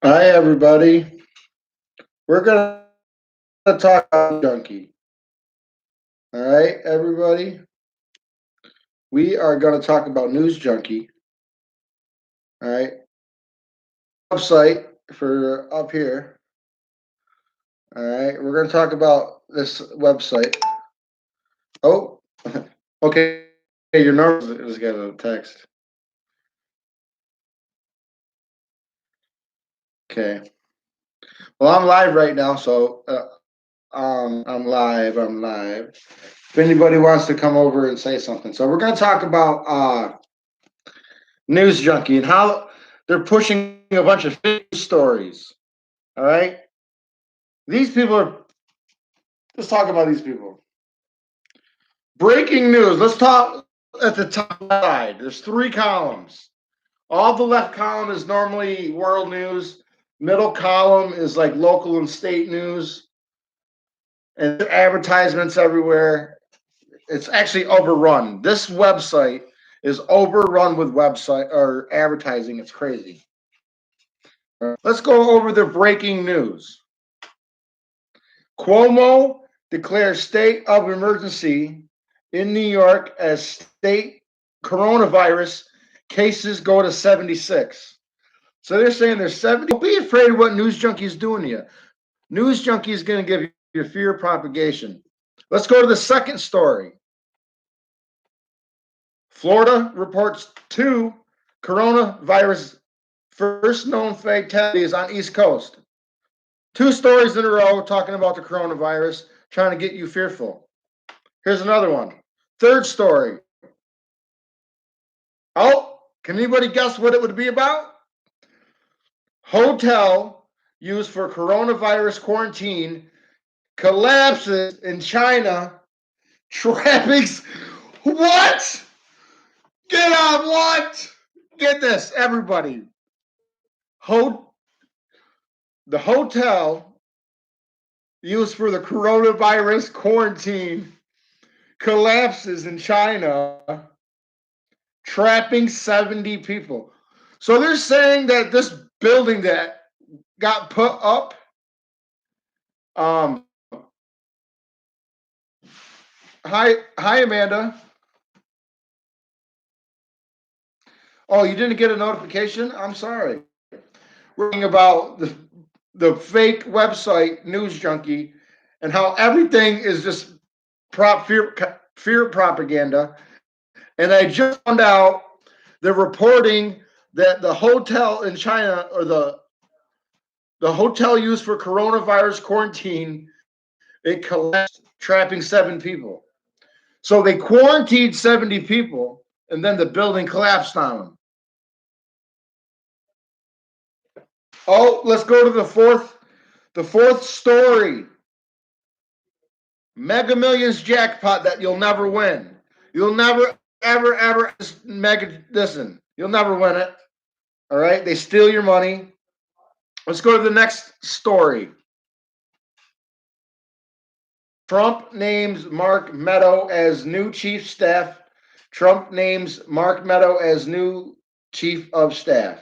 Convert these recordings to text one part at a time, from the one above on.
Hi, everybody. We're going to talk about junkie. All right, everybody. We are going to talk about news junkie. All right. Website for up here. All right. We're going to talk about this website. Oh, okay. Your number is got a text. Okay. Well, I'm live right now, so I'm live. I'm live. If anybody wants to come over and say something, so we're going to talk about news junkie and how they're pushing a bunch of fake stories. All right, these people are. Let's talk about these people. Breaking news. Let's talk at the top side. There's three columns. All the left column is normally world news. Middle column is like local and state news, and advertisements everywhere. It's actually overrun. This website is overrun with website or advertising. It's crazy. Let's go over the breaking news. Cuomo declares state of emergency in New York as state coronavirus cases go to 76. So they're saying there's 70. Don't be afraid of what News Junkie is doing to you. News Junkie is going to give you fear propagation. Let's go to the second story. Florida reports 2 coronavirus first known fatalities on East Coast. 2 stories in a row talking about the coronavirus, trying to get you fearful. Here's another one. Third story. Oh, can anybody guess what it would be about? Hotel used for coronavirus quarantine collapses in China. Trappings. What? Get on what? Get this, everybody. The hotel used for the coronavirus quarantine collapses in China, trapping 70 people. So they're saying that this building that got put up, um, hi Amanda. Oh, you didn't get a notification? I'm sorry. We're talking about the fake website News Junkie and how everything is just fear propaganda. And I just found out they're reporting that the hotel in China, or the hotel used for coronavirus quarantine, it collapsed, trapping 7 people. So they quarantined 70 people, and then the building collapsed on them. Oh, let's go to the fourth story. Mega Millions jackpot that you'll never win. You'll never, ever listen. You'll never win it. All right, they steal your money. Let's go to the next story. Trump names Mark Meadow as new chief staff. Trump names Mark Meadow as new chief of staff.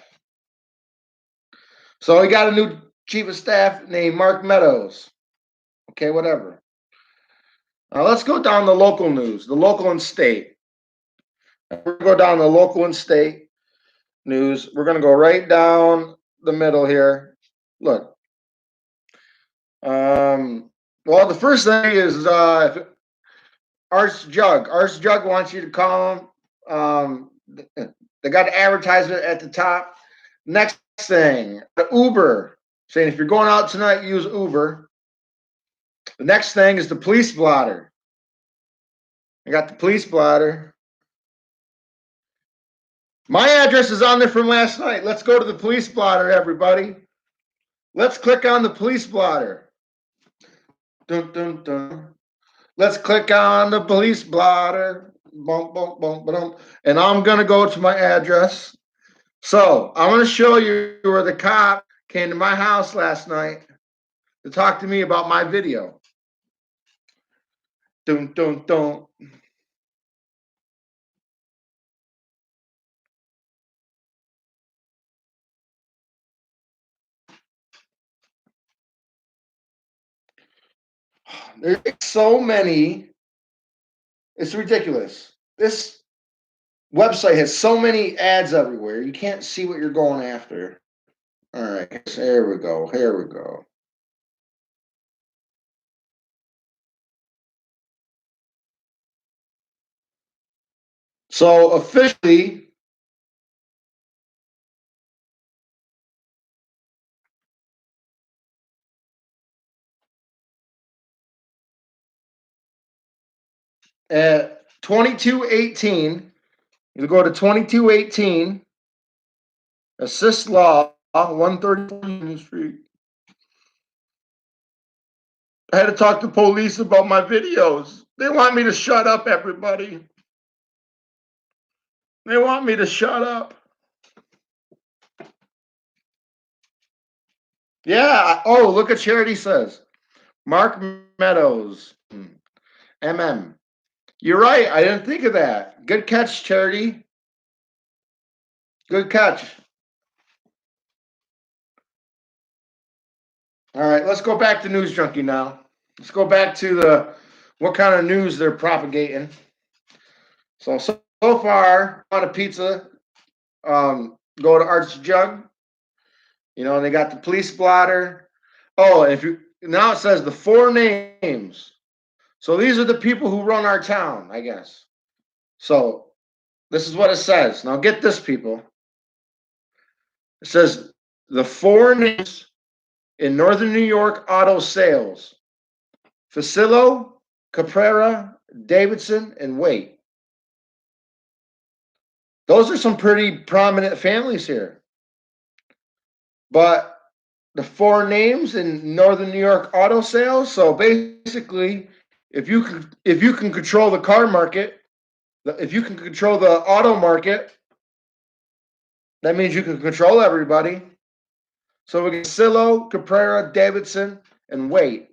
So he got a new chief of staff named Mark Meadows. Okay, whatever. Now let's go down the local news, the local and state. We're going to go down the local and state news. We're going to go right down the middle here. Look. Well, the first thing is Arts Jug. Arts Jug wants you to call them. They got an advertisement at the top. Next thing, the Uber, saying if you're going out tonight, use Uber. The next thing is the police blotter. I got the police blotter. My address is on there from last night. Let's go to the police blotter, everybody. Let's click on the police blotter. Dun, dun, dun. Let's click on the police blotter. Bum, bum, bum, bum. And I'm going to go to my address. So I want to show you where the cop came to my house last night to talk to me about my video. Dun, dun, dun. There's so many. It's ridiculous. This website has so many ads everywhere. You can't see what you're going after. All right, there we go. Here we go. So officially, at 2218, you go to 2218, assist law, 134 Union Street. I had to talk to police about my videos. They want me to shut up, everybody. They want me to shut up. Yeah. Oh, look at Charity says. Mark Meadows. MM. You're right. I didn't think of that. Good catch, Charity. Good catch. All right, let's go back to News Junkie now. Let's go back to the what kind of news they're propagating. So far, on a pizza, go to Arts Jug. You know, and they got the police blotter. Oh, if you now it says the four names. So these are the people who run our town, I guess. So this is what it says. Now get this, people. It says the four names in Northern New York auto sales: Facillo, Caprera, Davidson, and Waite. Those are some pretty prominent families here. But the four names in Northern New York auto sales. So basically, if you can control the car market, if you can control the auto market, that means you can control everybody. So we get Silo, Caprera, Davidson, and Waite.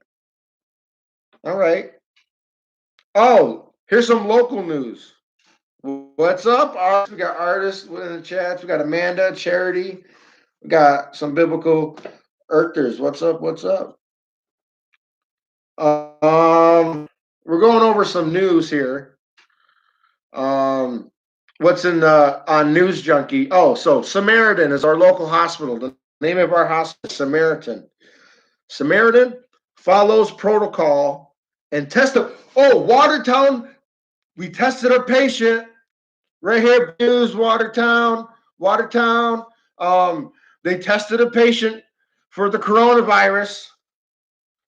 All right. Oh, here's some local news. What's up? We got artists in the chats. We got Amanda, Charity. We got some biblical earthers. What's up? What's up? We're going over some news here. What's in the on News Junkie? Oh, so Samaritan is our local hospital. The name of our hospital is Samaritan. Samaritan follows protocol and tested. Oh, Watertown. We tested a patient right here. News Watertown. Watertown. They tested a patient for the coronavirus.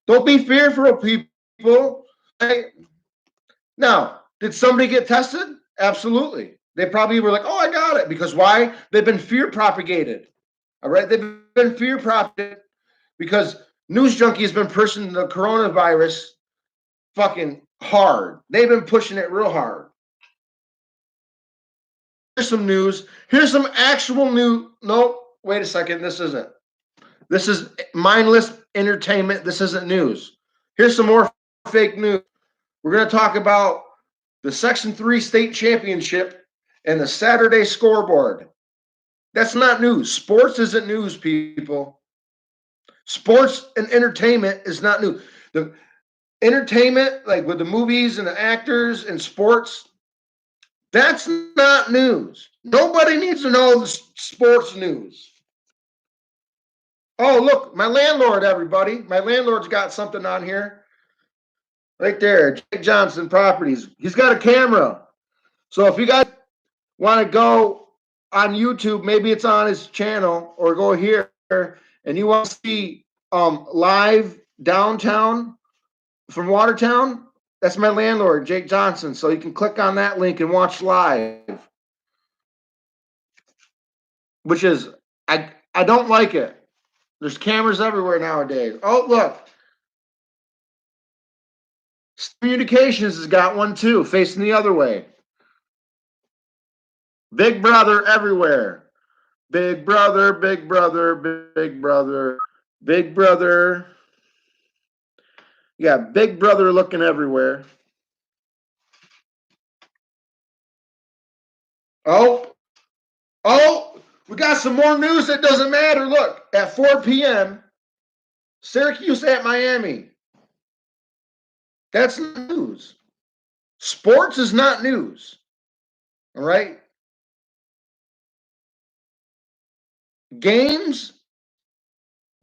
Don't be fearful, people. Hey, now, did somebody get tested? Absolutely. They probably were like, "Oh, I got it," because why? They've been fear propagated. All right, they've been fear propagated because News Junkie has been pushing the coronavirus fucking hard. They've been pushing it real hard. Here's some news. Here's some actual news. No, wait a second. This isn't. This is mindless entertainment. This isn't news. Here's some more fake news. We're going to talk about the Section 3 state championship and the Saturday scoreboard. That's not news. Sports isn't news, people. Sports and entertainment is not news. The entertainment, like with the movies and the actors and sports, that's not news. Nobody needs to know the sports news. Oh, look, my landlord, everybody. My landlord's got something on here. Right there, Jake Johnson Properties. He's got a camera. So if you guys want to go on YouTube, maybe it's on his channel, or go here and you want to see live downtown from Watertown, that's my landlord, Jake Johnson. So you can click on that link and watch live, which is I don't like it. There's cameras everywhere nowadays. Oh, look. Communications has got one too, facing the other way. Big brother everywhere. Big brother, big brother, big brother, big brother. You got big brother looking everywhere. Oh, we got some more news that doesn't matter. Look, at 4 p.m., Syracuse at Miami. That's not news. Sports is not news. All right? Games,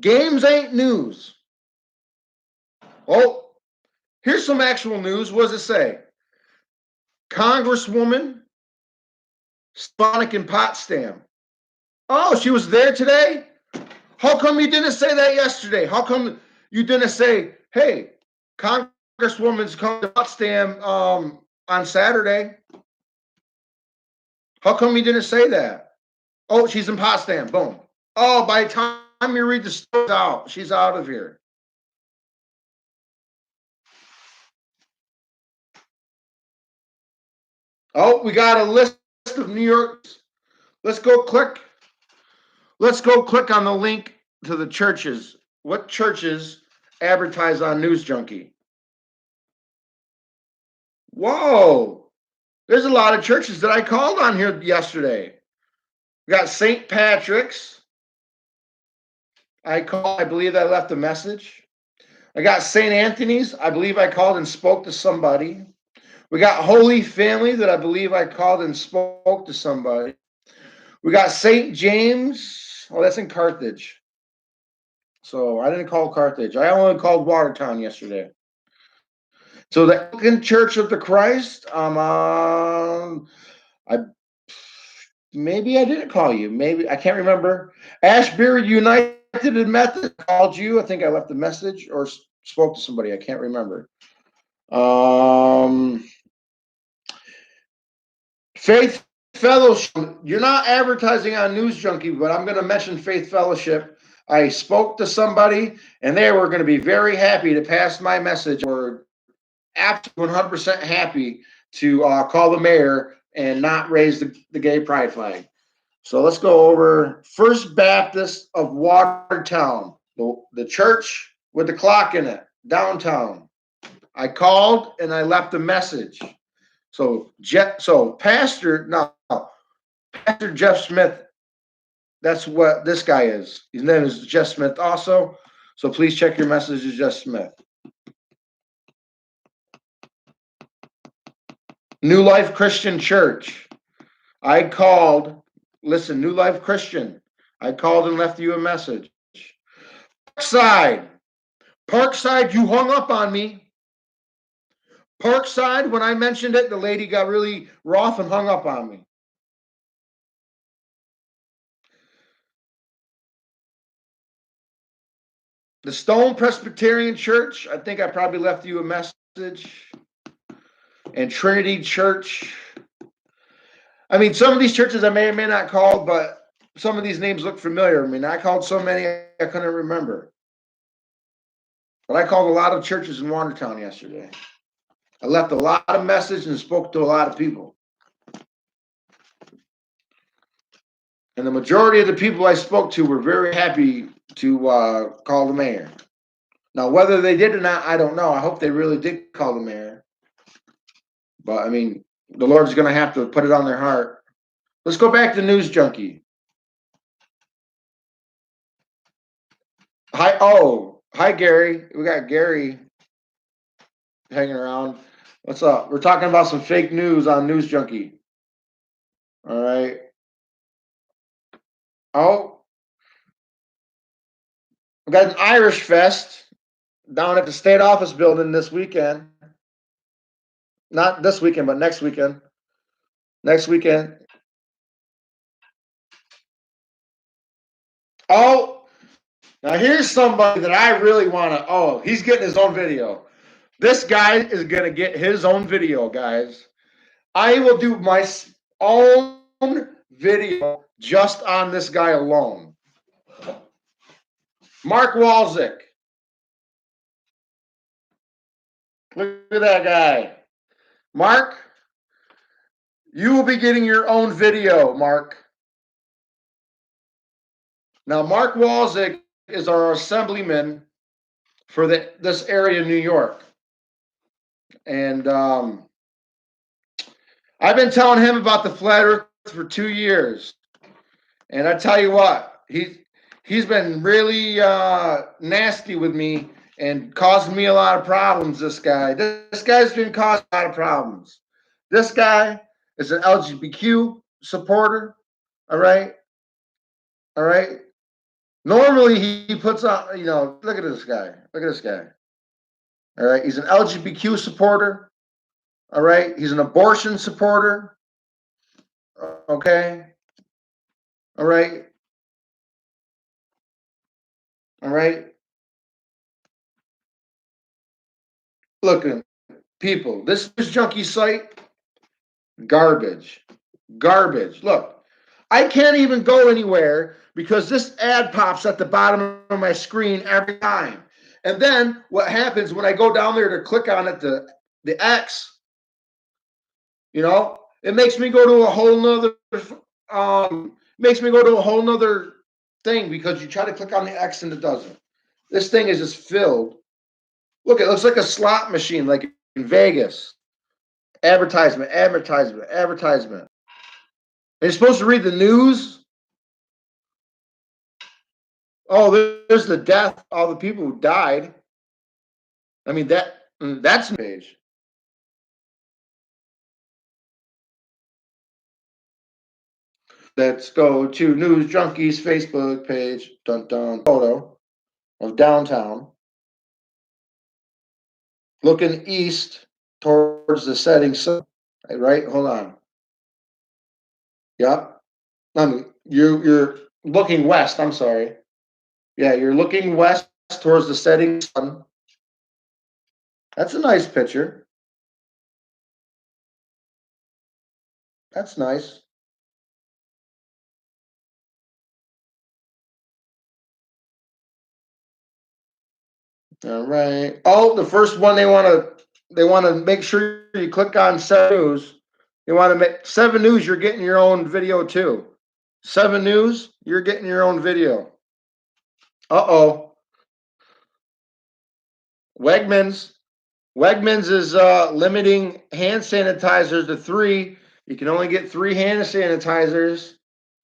games ain't news. Oh, here's some actual news. What does it say? Congresswoman Stefanik in Potsdam. Oh, she was there today? How come you didn't say that yesterday? How come you didn't say, hey, Congresswoman's coming to Potsdam on Saturday? How come you didn't say that? Oh, she's in Potsdam. Boom. Oh, by the time you read the story out, she's out of here. Oh, we got a list of New York. Let's go click. Let's go click on the link to the churches. What churches advertise on News Junkie? Whoa, there's a lot of churches that I called on here yesterday. We got St. Patrick's. I believe I left a message. I got St. Anthony's. I believe I called and spoke to somebody. We got Holy Family that I believe I called and spoke to somebody. We got St. James. Oh, that's in Carthage. So I didn't call Carthage. I only called Watertown yesterday. So the Anglican Church of the Christ, I maybe I didn't call you. Maybe I can't remember. Ashbury United Methodist called you. I think I left a message or spoke to somebody. I can't remember. Faith Fellowship. You're not advertising on News Junkie, but I'm going to mention Faith Fellowship. I spoke to somebody, and they were going to be very happy to pass my message. We're absolutely 100% happy to call the mayor and not raise the gay pride flag. So let's go over First Baptist of Watertown, the church with the clock in it, downtown. I called and I left a message. So Pastor Jeff Smith, that's what this guy is. His name is Jeff Smith also. So please check your messages, Jeff Smith. New Life Christian Church. I called, listen, New Life Christian. I called and left you a message. Parkside, you hung up on me. Parkside, when I mentioned it, the lady got really wroth and hung up on me. The Stone Presbyterian Church, I think I probably left you a message. And Trinity Church. I mean, some of these churches I may or may not call, but some of these names look familiar. I mean, I called so many I couldn't remember. But I called a lot of churches in Watertown yesterday. I left a lot of messages and spoke to a lot of people. And the majority of the people I spoke to were very happy to call the mayor. Now, whether they did or not, I don't know. I hope they really did call the mayor. But, I mean, the Lord's going to have to put it on their heart. Let's go back to News Junkie. Hi, Gary. We got Gary hanging around. What's up? We're talking about some fake news on News Junkie. All right. Oh, we got an Irish Fest down at the state office building this weekend. Not this weekend, but next weekend. Next weekend. Oh, now here's somebody that I really want to. Oh, he's getting his own video. This guy is going to get his own video, guys. I will do my own video just on this guy alone. Mark Walzik. Look at that guy. Mark, you will be getting your own video, Mark. Now, Mark Walzik is our assemblyman for this area of New York. And I've been telling him about the flat earth for 2 years. And I tell you what, he's been really nasty with me and causing me a lot of problems. This guy's been causing a lot of problems. This guy is an LGBTQ supporter. All right, all right. Normally he puts on, look at this guy. Look at this guy. All right, he's an LGBTQ supporter. All right, he's an abortion supporter. Okay, all right, all right. Look, people, this junkie site, garbage, garbage. Look, I can't even go anywhere because this ad pops at the bottom of my screen every time. And then what happens when I go down there to click on it, the X, it makes me go to a whole nother makes me go to a whole nother thing because you try to click on the X and it doesn't. This thing is just filled. Look, it looks like a slot machine, like in Vegas. Advertisement, advertisement, advertisement. Are you supposed to read the news? Oh, there's the death, all the people who died. I mean that's page. Let's go to News Junkies Facebook page. Dun dun photo of downtown. Looking east towards the setting sun. Right? Hold on. Yep. You're looking west. I'm sorry. Yeah, you're looking west towards the setting sun. That's a nice picture. That's nice. All right. Oh, the first one they want to make sure you click on 7 News. You want to make 7 News. You're getting your own video too. 7 News. You're getting your own video. Uh-oh. Wegmans. Wegmans is limiting hand sanitizers to 3. You can only get 3 hand sanitizers.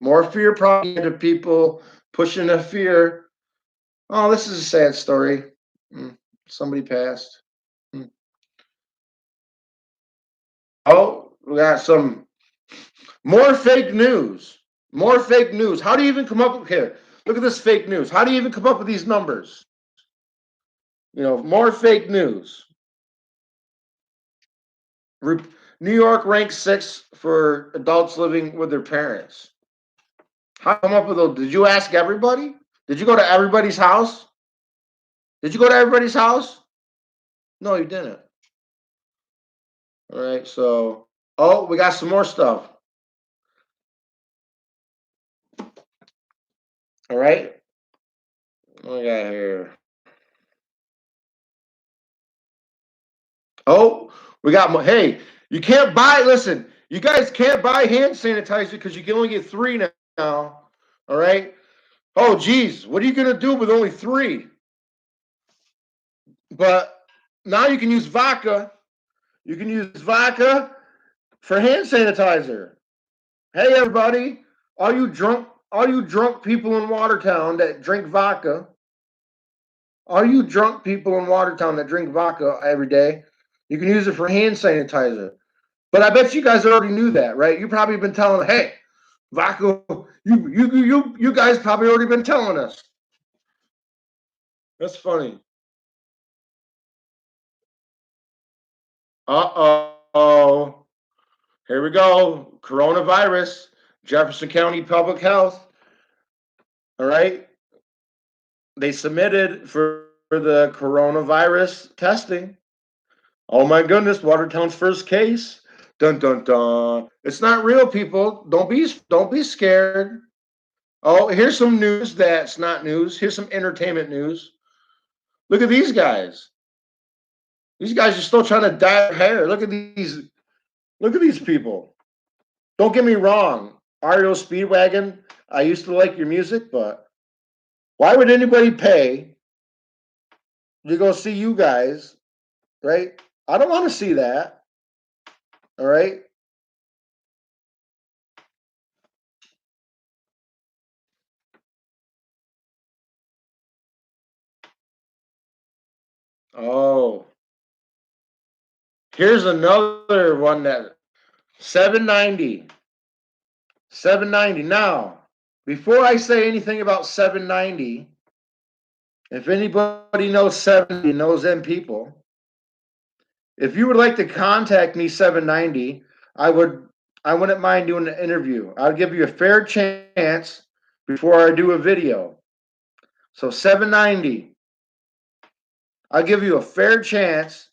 More fear propaganda, people pushing the fear. Oh, this is a sad story. Somebody passed. Mm. Oh, we got some more fake news. More fake news. How do you even come up with here? Look at this fake news. How do you even come up with these numbers? More fake news. New York ranks 6 for adults living with their parents. How come up with those? Did you ask everybody? Did you go to everybody's house? Did you go to everybody's house? No, you didn't. All right, so we got some more stuff. All right, what we got here? Oh, we got more. Hey, you can't buy. Listen, you guys can't buy hand sanitizer because you can only get 3 now. All right. Oh, geez, what are you gonna do with only 3? But now you can use vodka. You can use vodka for hand sanitizer. Hey, everybody, all you drunk people in Watertown that drink vodka? All you drunk people in Watertown that drink vodka every day? You can use it for hand sanitizer. But I bet you guys already knew that, right? You probably been telling, hey, vodka. You guys probably already been telling us. That's funny. Uh-oh. Here we go. Coronavirus. Jefferson County Public Health. All right. They submitted for the coronavirus testing. Oh my goodness, Watertown's first case. Dun dun dun. It's not real, people. Don't be scared. Oh, here's some news that's not news. Here's some entertainment news. Look at these guys. These guys are still trying to dye their hair. Look at these people. Don't get me wrong. Ario Speedwagon, I used to like your music, but why would anybody pay to go see you guys, right? I don't want to see that. All right. Oh, here's another one that 790. 790. Now, before I say anything about 790, if anybody knows 70, knows them people, if you would like to contact me 790, I would I wouldn't mind doing an interview. I'll give you a fair chance before I do a video. So 790, I'll give you a fair chance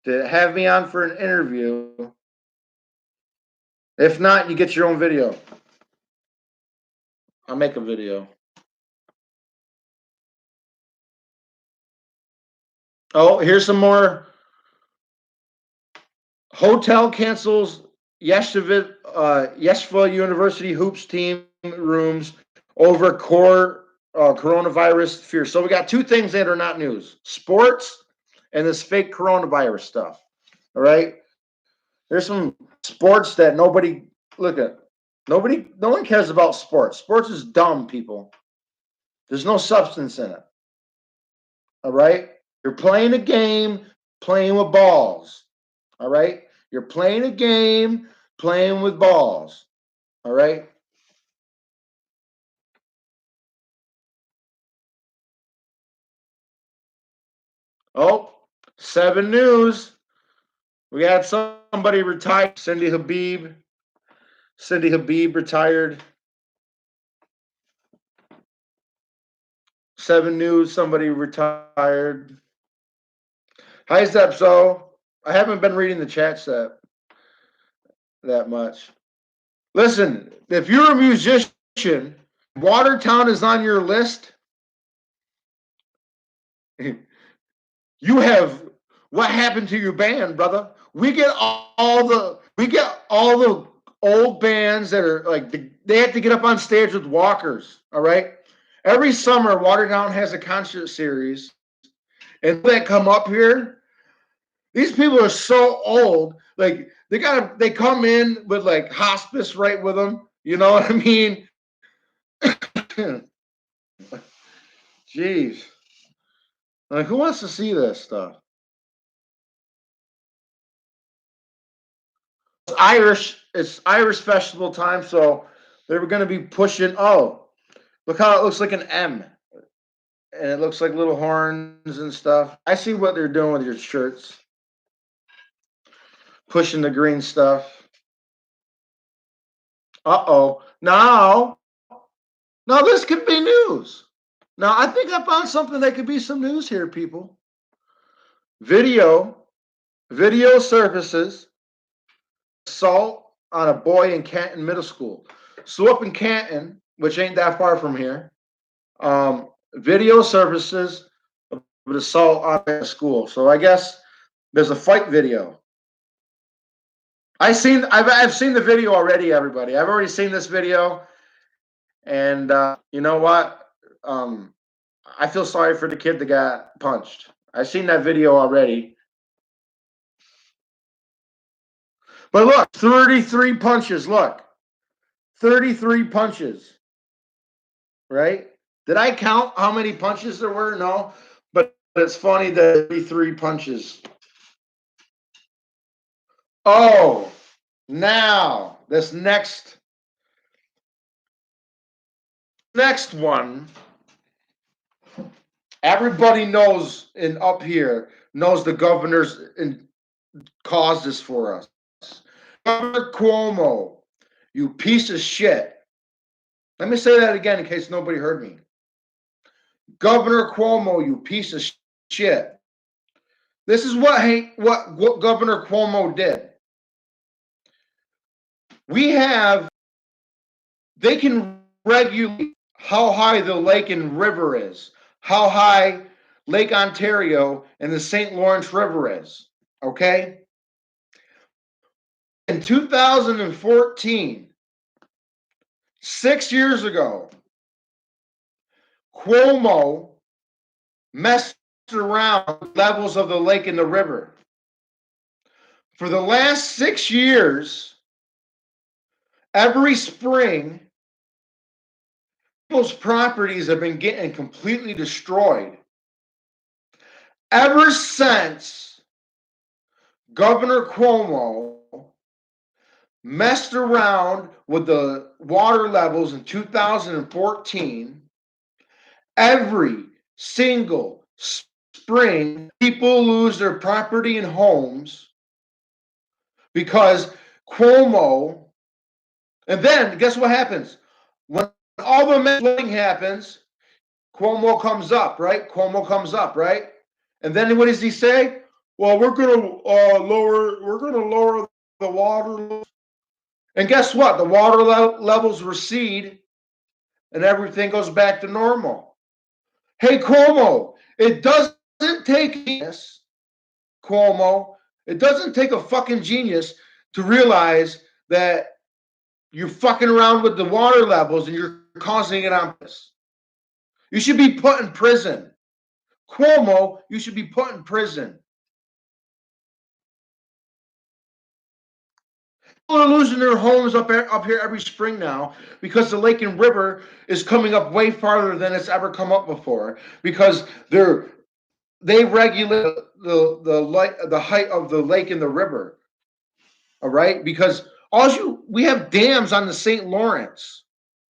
to have me on for an interview. If not, you get your own video. I'll make a video. Oh, here's some more. Hotel cancels Yeshiva University hoops team rooms over core coronavirus fear. So we got two things that are not news: sports and this fake coronavirus stuff. All right. There's some sports that nobody look at. No one cares about sports. Sports is dumb, people. There's no substance in it. All right. You're playing a game, playing with balls. All right. You're playing a game, playing with balls. All right. Oh, 7 News. We had somebody retired. Cindy Habib. Cindy Habib retired. 7 News. Somebody retired. Hi, Stepso. I haven't been reading the chats that much. Listen, if you're a musician, Watertown is on your list. You have what happened to your band, brother? We get all the old bands that are like they have to get up on stage with walkers. All right. Every summer, Watertown has a concert series, and that come up here. These people are so old. Like they come in with like hospice right with them. You know what I mean? Jeez. Like who wants to see this stuff? It's Irish festival time, so they were going to be pushing. Oh, look how it looks like an M, and it looks like little horns and stuff. I see what they're doing with your shirts, pushing the green stuff. Uh-oh. Now this could be news. Now I think I found something that could be some news here, people. Video, video surfaces assault on a boy in Canton Middle School. So up in Canton, which ain't that far from here, video surfaces of assault on a school. So I guess there's a fight video. I've seen the video already, everybody. I've already seen this video, and you know what? Um, I feel sorry for the kid that got punched. I've seen that video already. But look, 33 punches. Look, 33 punches. Right? Did I count how many punches there were? No, but it's funny that 33 punches. Oh, now this next one, everybody knows in up here knows the governor's caused this for us. Governor Cuomo, you piece of shit. Let me say that again in case nobody heard me. Governor Cuomo, you piece of shit. This is what Governor Cuomo did. They can regulate how high the lake and river is, how high Lake Ontario and the St. Lawrence River is. Okay? In 2014, 6 years ago, Cuomo messed around with levels of the lake and the river. For the last 6 years, every spring, people's properties have been getting completely destroyed. Ever since Governor Cuomo messed around with the water levels in 2014, every single spring, people lose their property and homes because Cuomo, and then guess what happens? When all the flooding happens, Cuomo comes up, right? Cuomo comes up, right? And then what does he say? Well, we're going to lower the water. And guess what? The water levels recede and everything goes back to normal. Hey, Cuomo, it doesn't take genius, Cuomo. It doesn't take a fucking genius to realize that you're fucking around with the water levels and you're causing it on purpose. You should be put in prison. Cuomo, you should be put in prison. People are losing their homes up here every spring now because the lake and river is coming up way farther than it's ever come up before because they regulate the height of the lake and the river. All right, because we have dams on the St. Lawrence.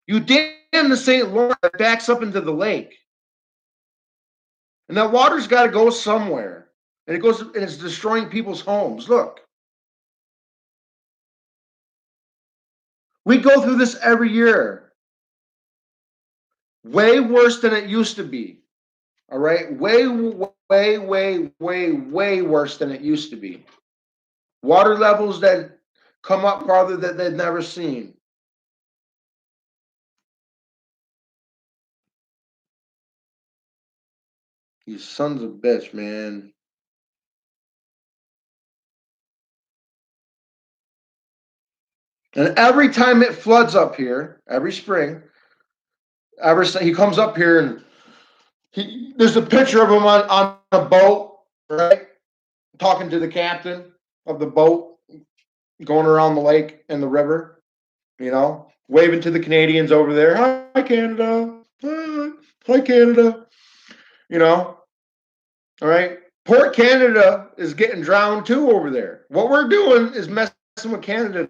You dam the St. Lawrence that backs up into the lake, and that water's got to go somewhere, and it's destroying people's homes. Look, we go through this every year. Way worse than it used to be. All right, way worse than it used to be. Water levels that come up farther that they've never seen. You sons of bitch, man. And every time it floods up here, every spring, he comes up here and there's a picture of him on a boat, right? Talking to the captain of the boat, going around the lake and the river, waving to the Canadians over there. Hi, Canada. Hi, Canada. All right. Poor Canada is getting drowned too over there. What we're doing is messing with Canada.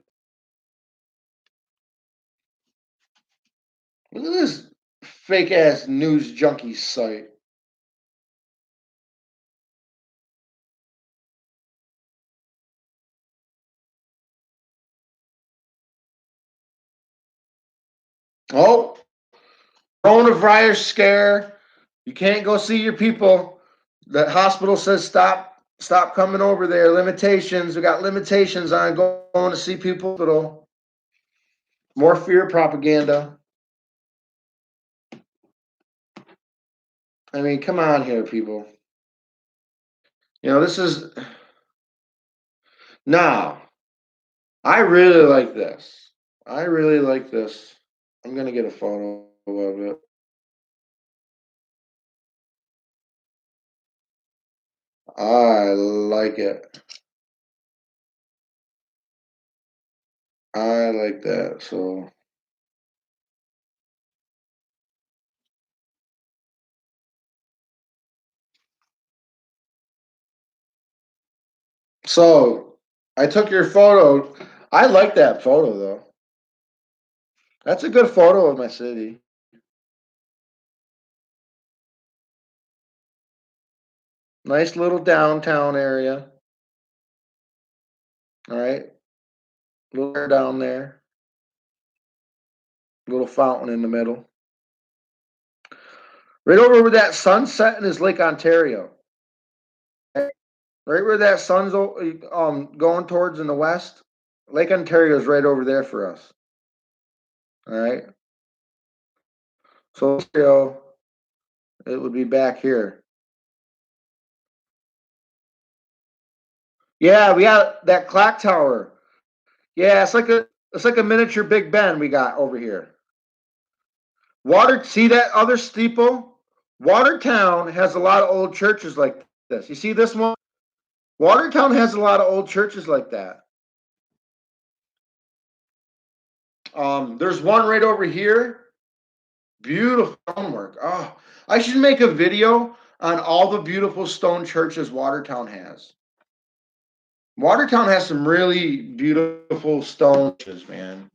Look at this fake ass news junkie site. Oh, coronavirus scare. You can't go see your people. The hospital says stop coming over there. Limitations. We got limitations on going to see people. More fear propaganda. I mean, come on here, people. This is now. I really like this. I really like this. I'm gonna get a photo of it. I like it. I like that. So I took your photo. I like that photo though. That's a good photo of my city. Nice little downtown area. All right. Little down there. Little fountain in the middle. Right over where that sun's setting is Lake Ontario. Right where that sun's going towards in the west. Lake Ontario is right over there for us. All right. So it would be back here. Yeah, we got that clock tower. Yeah, it's like a miniature Big Ben we got over here. See that other steeple? Watertown has a lot of old churches like this. You see this one? Watertown has a lot of old churches like that. There's one right over here. Beautiful stonework. Oh, I should make a video on all the beautiful stone churches Watertown has. Watertown has some really beautiful stone churches, man.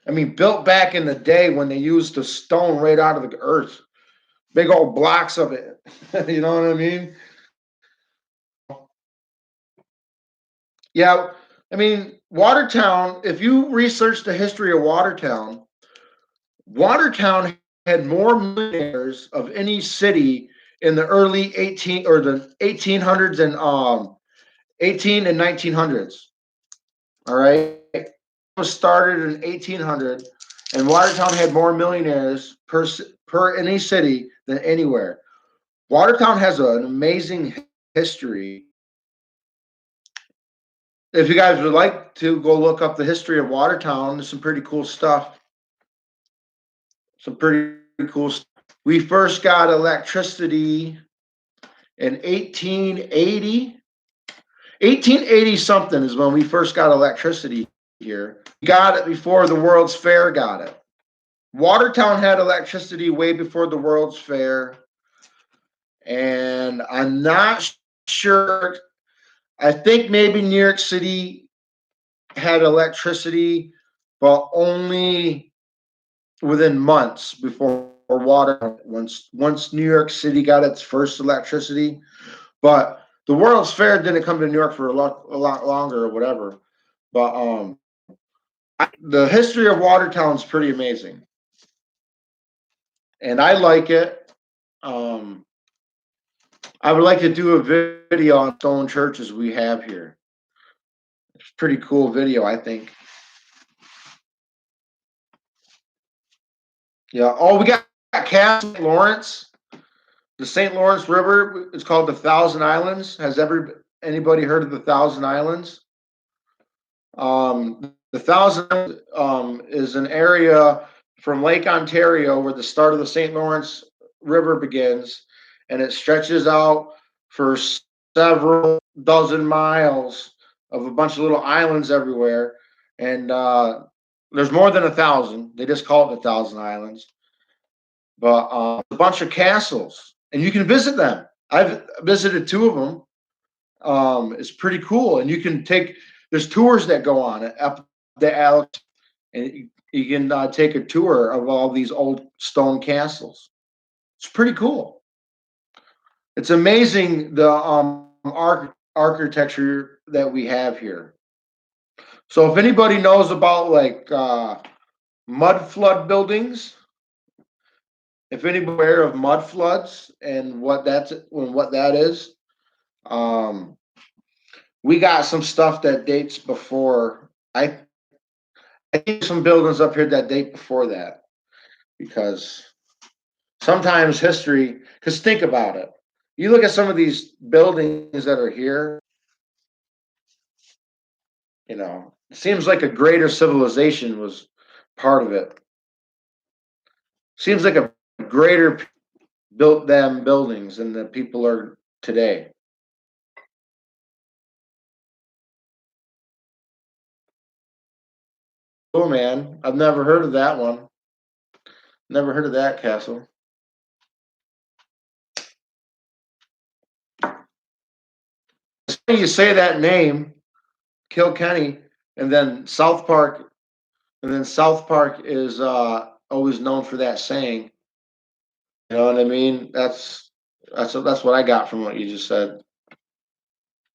I mean, built back in the day when they used the stone right out of the earth, big old blocks of it. You know what I mean? Yeah, I mean, Watertown, if you research the history of Watertown, Watertown had more millionaires of any city in the early 18 or the 1800s and 18 and 1900s. All right. It was started in 1800, and Watertown had more millionaires per any city than anywhere. Watertown has an amazing history. If you guys would like to go look up the history of Watertown, there's some pretty cool stuff. Some pretty cool stuff. We first got electricity in 1880. 1880 something is when we first got electricity here. We got it before the World's Fair got it. Watertown had electricity way before the World's Fair, and I'm not sure. I think maybe New York City had electricity, but only within months before water. Once New York City got its first electricity, but the World's Fair didn't come to New York for a lot longer or whatever. But the history of Watertown is pretty amazing, and I like it. Um, I would like to do a video on stone churches we have here. It's a pretty cool video, I think. Yeah. Oh, we got Castle St. Lawrence. The St. Lawrence River is called the Thousand Islands. Has anybody heard of the Thousand Islands? The Thousand is an area from Lake Ontario where the start of the St. Lawrence River begins, and it stretches out for several dozen miles of a bunch of little islands everywhere. And there's more than 1,000. They just call it the Thousand Islands, but a bunch of castles, and you can visit them. I've visited two of them. It's pretty cool, and you can take. There's tours that go on up the Alex, and you can take a tour of all these old stone castles. It's pretty cool. It's amazing the architecture that we have here. So if anybody knows about like mud flood buildings, if anybody aware of mud floods and what that is, um, we got some stuff that dates before. I think some buildings up here that date before that because sometimes history. Because think about it, you look at some of these buildings that are here. It seems like a greater civilization was part of it. Seems like a greater built them buildings than the people are today. Oh man, I've never heard of that one. Never heard of that castle. It's funny you say that name, Kilkenny, and then South Park, and then South Park is always known for that saying. You know what I mean? That's what I got from what you just said.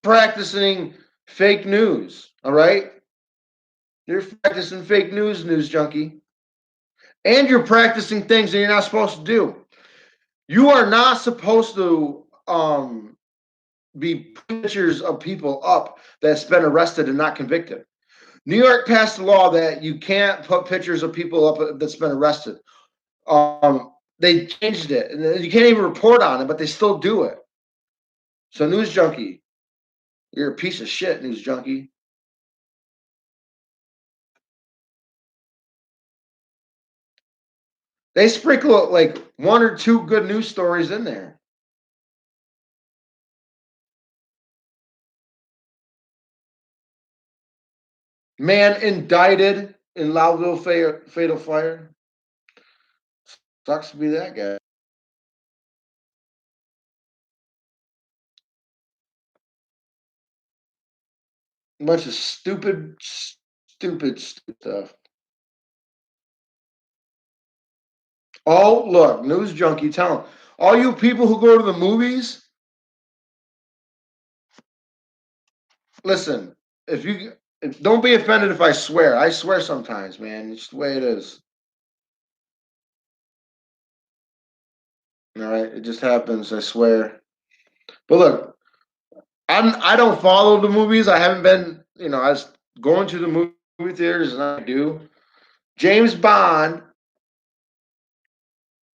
Practicing fake news. All right, you're practicing fake news junkie, and you're practicing things that you're not supposed to do. You are not supposed to be pictures of people up that's been arrested and not convicted. New York passed a law that you can't put pictures of people up that's been arrested. They changed it, and you can't even report on it, but they still do it. So, news junkie, you're a piece of shit, news junkie. They sprinkle like one or two good news stories in there. Man indicted in Loudville fatal fire. Sucks to be that guy. bunch of stupid, stupid stuff. Oh, look, news junkie, tell them. All you people who go to the movies, listen, if you don't be offended if I swear. I swear sometimes, man. It's the way it is. All right, it just happens. I swear. But look, I don't follow the movies. I haven't been. I was going to the movie theaters, and I do. James Bond,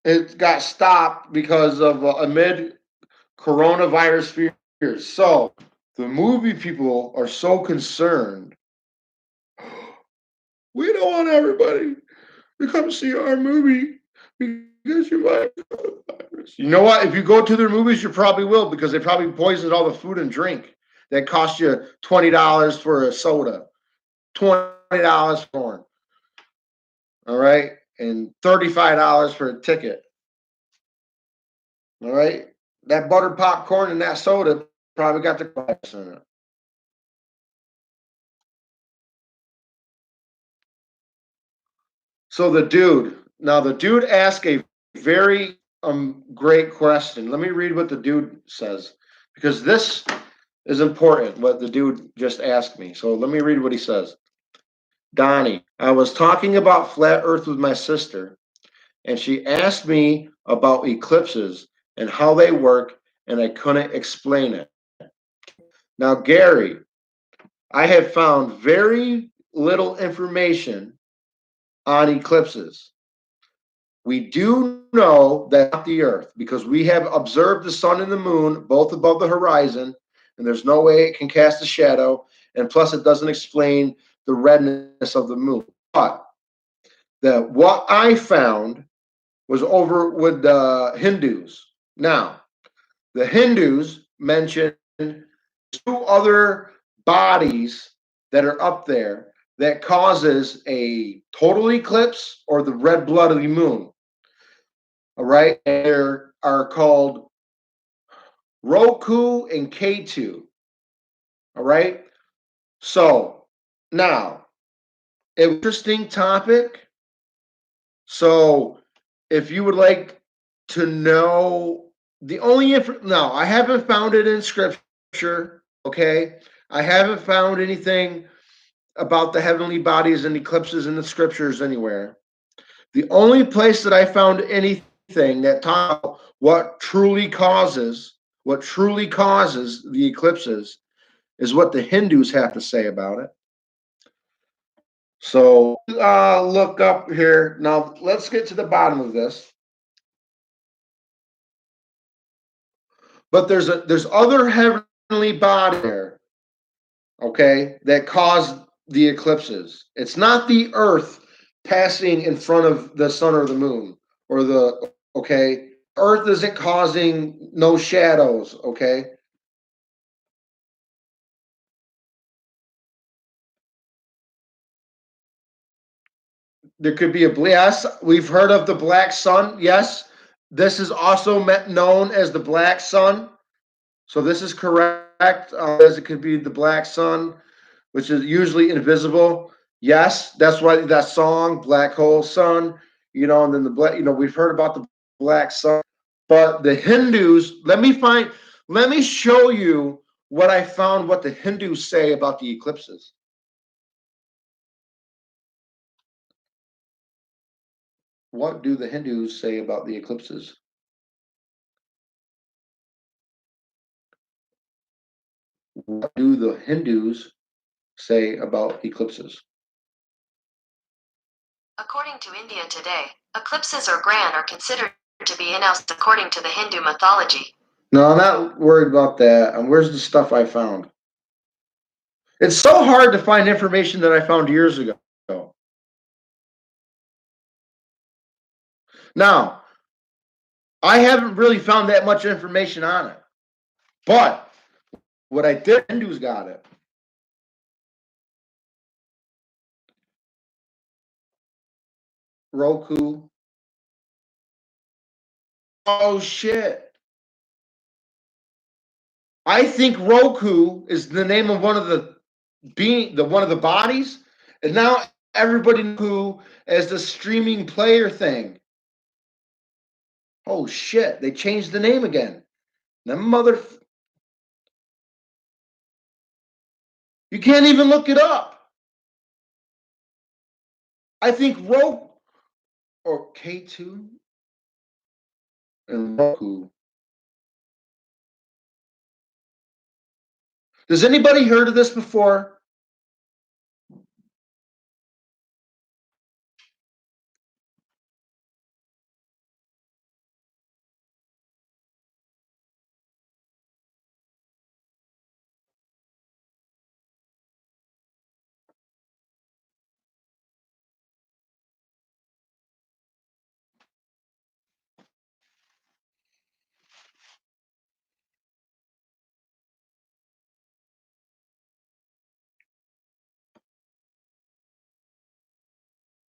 it got stopped because of amid coronavirus fears. So the movie people are so concerned. We don't want everybody to come see our movie because you might have coronavirus. You know what? If you go to their movies, you probably will because they probably poisoned all the food and drink that cost you $20 for a soda, $20 for it, all right, and $35 for a ticket, all right. That buttered popcorn and that soda probably got the virus in it. So the dude asked a very great question. Let me read what the dude says because this is important. What the dude just asked me. So let me read what he says. Donnie, I was talking about flat Earth with my sister, and she asked me about eclipses and how they work, and I couldn't explain it. Now, Gary, I have found very little information on eclipses. We do know that not the Earth because we have observed the sun and the moon both above the horizon, and there's no way it can cast a shadow. And plus, it doesn't explain the redness of the moon. But what I found was over with the Hindus. Now, the Hindus mentioned two other bodies that are up there that causes a total eclipse or the red blood of the moon. All right, and they are called Roku and K2. All right, so now interesting topic. So if you would like to know the only no, I haven't found it in scripture. Okay, I haven't found anything about the heavenly bodies and eclipses in the scriptures anywhere. The only place that I found anything that talks about what truly causes the eclipses is what the Hindus have to say about it. So look up here. Now let's get to the bottom of this. But there's other heavenly bodies there, okay, that cause the eclipses. It's not the Earth passing in front of the sun or the moon or the okay. Earth isn't causing no shadows, okay? There could be a yes. We've heard of the black sun. Yes, this is also known as the black sun. So this is correct. As it could be the black sun, which is usually invisible. Yes, that's why that song "Black Hole Sun," and then the black. We've heard about the black sun, but the Hindus. Let me show you what I found. What the Hindus say about the eclipses. What do the Hindus say about the eclipses? What do the Hindus say about eclipses? According to India Today, eclipses or gran are considered to be announced according to the Hindu mythology. No, I'm not worried about that. And where's the stuff I found? It's so hard to find information that I found years ago. Now, I haven't really found that much information on it. But what I did, Hindus got it. Roku. Oh, shit. I think Roku is the name of one of the being the one of the bodies, and now everybody knows who as the streaming player thing. Oh shit! They changed the name again. The mother, you can't even look it up. I think Roku or K2 and Roku. Does anybody heard of this before?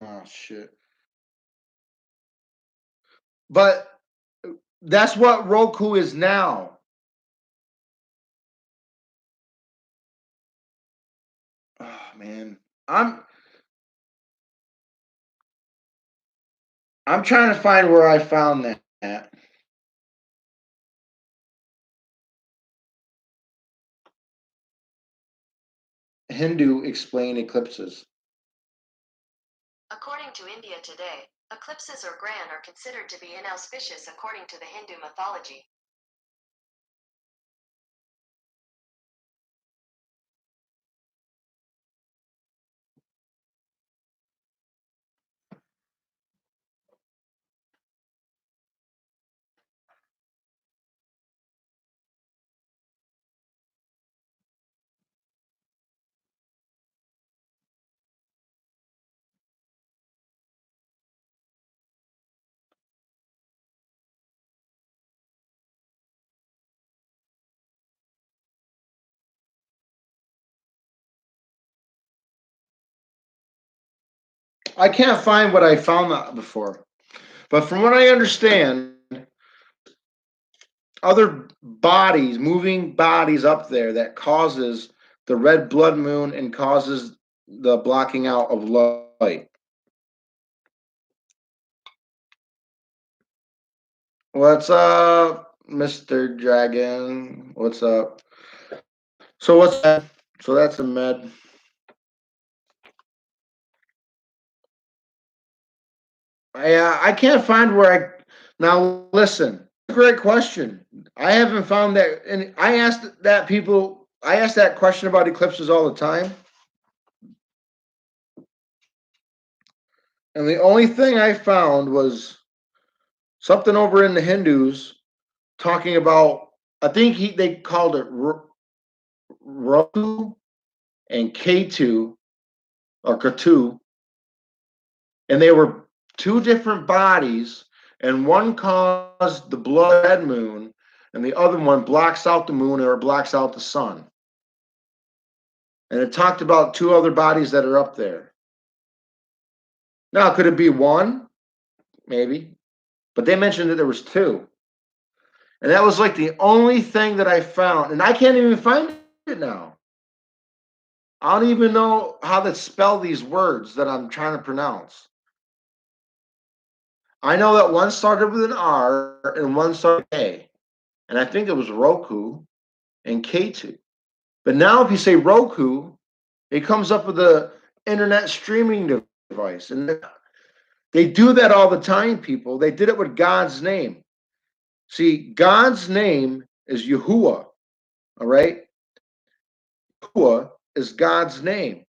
Oh shit! But that's what Roku is now. Oh man, I'm I'm trying to find where I found that. Hindu explain eclipses. According to India Today, eclipses or gran are considered to be inauspicious according to the Hindu mythology. I can't find what I found that before, but from what I understand, other bodies, moving bodies up there that causes the red blood moon and causes the blocking out of light. What's up, Mr. Dragon? What's up? So what's that? So that's a med. I can't find where I now listen. Great question. I haven't found that, and I asked that people. I ask that question about eclipses all the time, and the only thing I found was something over in the Hindus talking about. I think they called it Roku and K2 or Katu, and they were two different bodies, and one caused the blood moon, and the other one blocks out the moon or blocks out the sun. And it talked about two other bodies that are up there. Now, could it be one? Maybe, but they mentioned that there was two, and that was like the only thing that I found, and I can't even find it now. I don't even know how to spell these words that I'm trying to pronounce. I know that one started with an R and one started with A, and I think it was Roku and K2. But now, if you say Roku, it comes up with a internet streaming device, and they do that all the time. People, they did it with God's name. See, God's name is Yahuwah. All right, Yahuwah is God's name.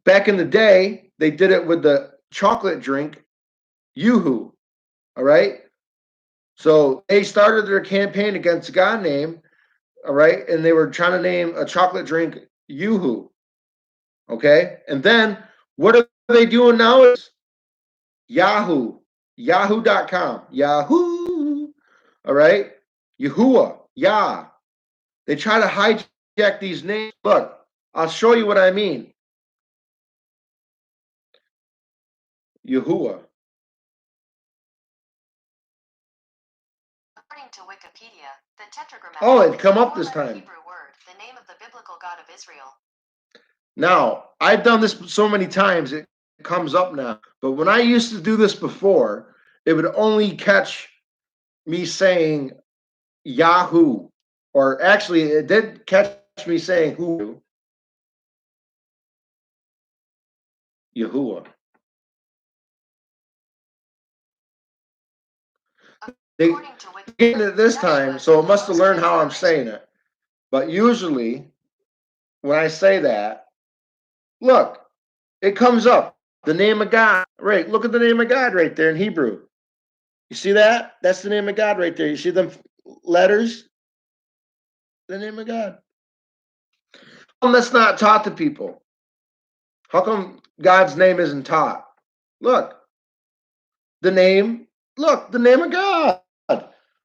Back in the day, they did it with the chocolate drink Yoo-hoo. All right, so they started their campaign against God name. All right, and they were trying to name a chocolate drink Yoo-hoo. Okay, and then what are they doing now? Is Yahoo, Yahoo.com, Yahoo. All right, Yahuwah, Yah. They try to hijack these names. Look, I'll show you what I mean. Yahuwah. According to Wikipedia, the tetragrammaton Oh, it is a come up this four-letter time. Hebrew word, the name of the biblical God of Israel. Now, I've done this so many times, it comes up now. But when I used to do this before, it would only catch me saying Yahoo, or actually, it did catch me saying who, Yahuwah. They According to getting it this time, Yeshua so is it the must have most learned praised how I'm person. saying it. But usually, when I say that, look, it comes up the name of God. Right, look at the name of God right there in Hebrew. You see that? That's the name of God right there. You see them letters? The name of God. How come that's not taught to people? How come God's name isn't taught? Look, the name, look, the name of God.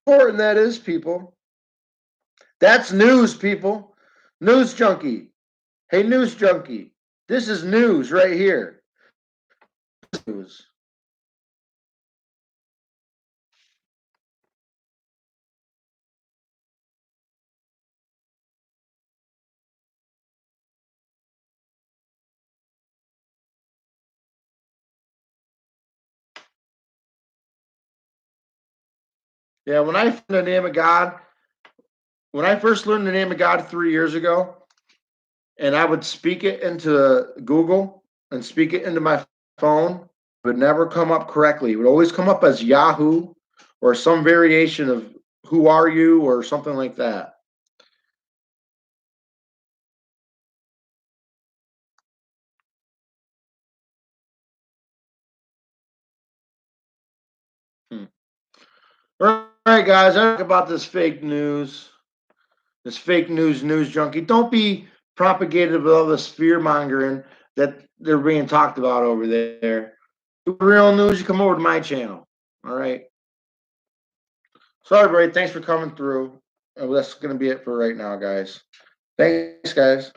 Important that is, people. That's news, people. News junkie. Hey, news junkie. This is news right here. News. Yeah, when I found the name of God, when I first learned the name of God 3 years ago, and I would speak it into Google and speak it into my phone, it would never come up correctly. It would always come up as Yahoo or some variation of who are you or something like that. Hmm. All right, guys, I talk about this fake news junkie. Don't be propagated with all this fear mongering that they're being talked about over there. Real news, you come over to my channel. All right. So, everybody, thanks for coming through. That's going to be it for right now, guys. Thanks, guys.